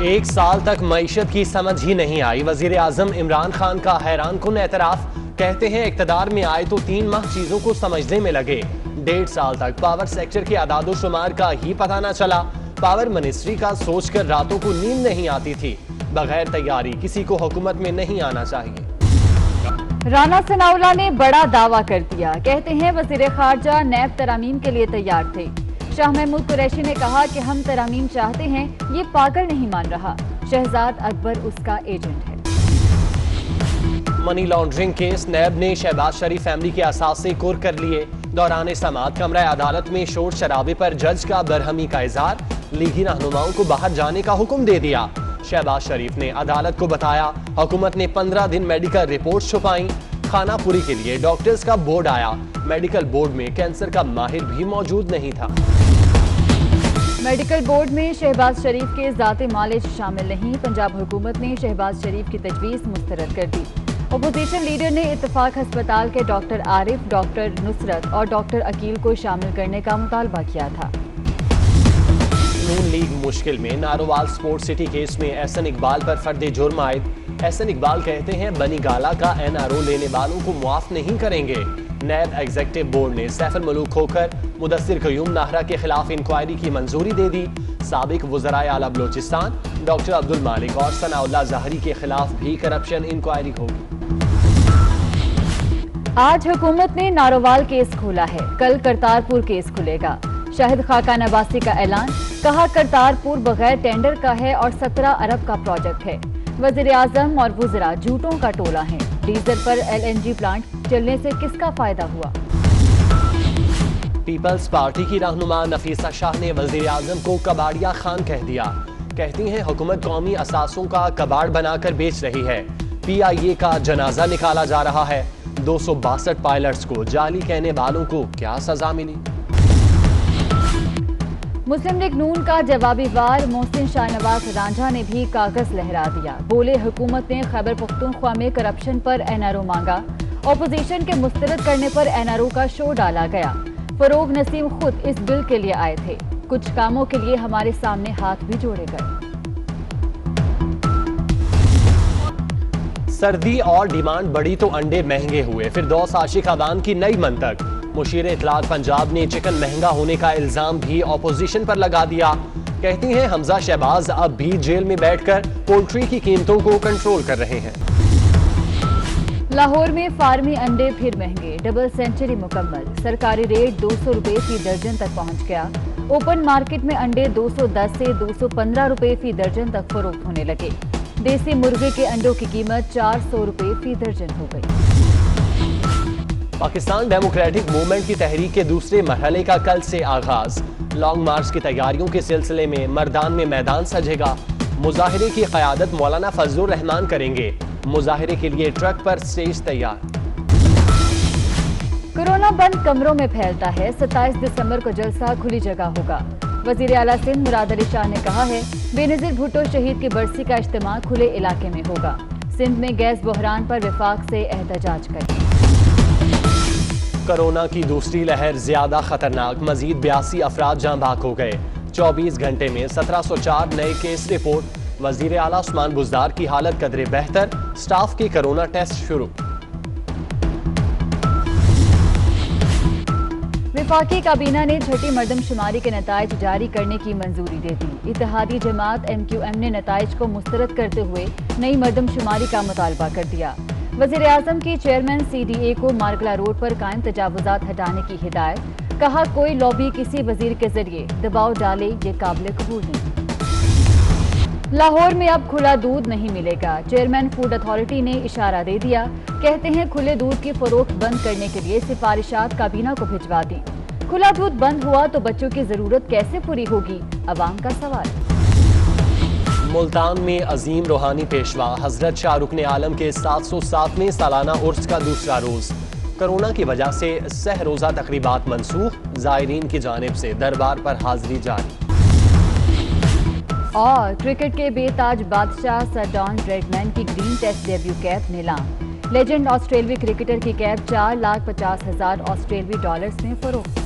ایک سال تک معیشت کی سمجھ ہی نہیں آئی، وزیر اعظم عمران خان کا حیران کن اعتراف۔ کہتے ہیں اقتدار میں آئے تو 3 ماہ چیزوں کو سمجھنے میں لگے، 1.5 سال تک پاور سیکٹر کے اعداد و شمار کا ہی پتہ نہ چلا، پاور منسٹری کا سوچ کر راتوں کو نیند نہیں آتی تھی، بغیر تیاری کسی کو حکومت میں نہیں آنا چاہیے۔ رانا ثناءاللہ نے بڑا دعویٰ کر دیا، کہتے ہیں وزیر خارجہ نیب ترامیم کے لیے تیار تھے۔ شاہ محمود قریشی نے کہا کہ ہم ترامیم چاہتے ہیں، یہ پاگل نہیں مان رہا، شہزاد اکبر اس کا ایجنٹ ہے۔ منی لانڈرنگ کیس، نیب نے شہباز شریف فیملی کے اثاثے کور کر لیے۔ دوران سماعت کمرہ عدالت میں شور شرابے پر جج کا برہمی کا اظہار، لیگی رہنماؤں کو باہر جانے کا حکم دے دیا۔ شہباز شریف نے عدالت کو بتایا حکومت نے 15 دن میڈیکل رپورٹ چھپائیں۔ خانہ پوری کے لیے ڈاکٹرز کا بورڈ آیا، میڈیکل بورڈ میں کینسر کا ماہر بھی موجود نہیں تھا۔ میڈیکل بورڈ میں شہباز شریف کے ذاتی معالج شامل نہیں، پنجاب حکومت نے شہباز شریف کی تجویز مسترد کر دی۔ اپوزیشن لیڈر نے اتفاق ہسپتال کے ڈاکٹر عارف، ڈاکٹر نصرت اور ڈاکٹر عقیل کو شامل کرنے کا مطالبہ کیا تھا۔ نون لیگ مشکل میں، نارووال سپورٹ سٹی کیس میں احسن اقبال پر فرد جرم عائد۔ احسن اقبال کہتے ہیں بنی گالہ کا NRO لینے والوں کو معاف نہیں کریں گے۔ نیب ایگزیکٹو بورڈ نے سیف الملوک کھوکھر، مدثر قیوم ناہرہ کے خلاف انکوائری کی منظوری دے دی۔ سابق وزرائے اعلیٰ بلوچستان ڈاکٹر عبدالمالک اور ثناءاللہ ظاہری کے خلاف بھی کرپشن انکوائری ہوگی۔ آج حکومت نے نارووال کیس کھولا ہے، کل کرتارپور کیس کھلے گا۔ شاہد خاقان عباسی کا اعلان، کہا کرتارپور بغیر ٹینڈر کا ہے اور 17 ارب کا پروجیکٹ ہے۔ وزیر اعظم اور وزراء جھوٹوں کا ٹولہ ہیں، ڈیزل پر LNG پلانٹ چلنے سے کس کا فائدہ ہوا؟ پیپلز پارٹی کی رہنما نفیسہ شاہ نے وزیر اعظم کو کباڑیا خان کہہ دیا۔ کہتی ہیں حکومت قومی اثاثوں کا کباڑ بنا کر بیچ رہی ہے، PIA کا جنازہ نکالا جا رہا ہے۔ 262 پائلٹس کو جعلی کہنے والوں کو کیا سزا ملی؟ مسلم لیگ نون کا جوابی وار، محسن شاہ نواز رانجھا نے بھی کاغذ لہرا دیا، بولے حکومت نے خیبر پختونخوا میں کرپشن پر NRO مانگا، اپوزیشن کے مسترد کرنے پر NRO کا شو ڈالا گیا۔ فروغ نسیم خود اس بل کے لیے آئے تھے، کچھ کاموں کے لیے ہمارے سامنے ہاتھ بھی جوڑے گئے۔ سردی اور ڈیمانڈ بڑی تو انڈے مہنگے ہوئے، فردوس عاشق عوام کی نئی منطق۔ مشیر اطلاعات پنجاب نے چکن مہنگا ہونے کا الزام بھی اپوزیشن پر لگا دیا۔ کہتی ہیں حمزہ شہباز اب بھی جیل میں بیٹھ کر پولٹری کی قیمتوں کو کنٹرول کر رہے ہیں۔ لاہور میں فارمی انڈے پھر مہنگے، ڈبل سینچری مکمل، سرکاری ریٹ 200 روپے فی درجن تک پہنچ گیا۔ اوپن مارکیٹ میں انڈے 210 سے 215 روپے فی درجن تک فروخت ہونے لگے۔ دیسی مرغے کے انڈوں کی قیمت 400 روپے فی درجن ہو گئی۔ پاکستان ڈیموکریٹک موومنٹ کی تحریک کے دوسرے مرحلے کا کل سے آغاز، لانگ مارچ کی تیاریوں کے سلسلے میں مردان میں میدان سجے گا۔ مظاہرے کی قیادت مولانا فضل الرحمان کریں گے، مظاہرے کے لیے ٹرک پر سٹیج تیار۔ کورونا بند کمروں میں پھیلتا ہے، 27 دسمبر کو جلسہ کھلی جگہ ہوگا۔ وزیر اعلیٰ سندھ مراد علی شاہ نے کہا ہے بےنظیر بھٹو شہید کی برسی کا اجتماع کھلے علاقے میں ہوگا۔ سندھ میں گیس بحران پر وفاق سے احتجاج کریں۔ کرونا کی دوسری لہر زیادہ خطرناک، مزید 82 افراد جاں بحق ہو گئے، 24 گھنٹے میں 1704 نئے کیس رپورٹ۔ وزیر اعلیٰ عثمان بزدار کی حالت قدرے بہتر، سٹاف کے کرونا ٹیسٹ شروع۔ وفاقی کابینہ نے چھٹی مردم شماری کے نتائج جاری کرنے کی منظوری دے دی۔ اتحادی جماعت MQM نے نتائج کو مسترد کرتے ہوئے نئی مردم شماری کا مطالبہ کر دیا۔ وزیر اعظم کی چیئرمین CDA کو مارگلا روڈ پر قائم تجاوزات ہٹانے کی ہدایت، کہا کوئی لابی کسی وزیر کے ذریعے دباؤ ڈالے یہ قابل قبول نہیں۔ لاہور میں اب کھلا دودھ نہیں ملے گا، چیئرمین فوڈ اتھارٹی نے اشارہ دے دیا، کہتے ہیں کھلے دودھ کی فروخت بند کرنے کے لیے سفارشات کابینہ کو بھجوا دیں۔ کھلا دودھ بند ہوا تو بچوں کی ضرورت کیسے پوری ہوگی، عوام کا سوال۔ ملتان میں عظیم روحانی پیشوا حضرت شاہ رکن عالم کے 707ویں سالانہ عرس کا دوسرا روز، کرونا کی وجہ سے سہ روزہ تقریبات منسوخ، زائرین کی جانب سے دربار پر حاضری جاری۔ اور کرکٹ کے بے تاج بادشاہ سر ڈان بریڈمین کی گرین ٹیسٹ ڈیبیو کیپ نیلام، لیجنڈ آسٹریلوی کرکٹر کی کیپ $4,50,000 آسٹریلوی میں فروخت۔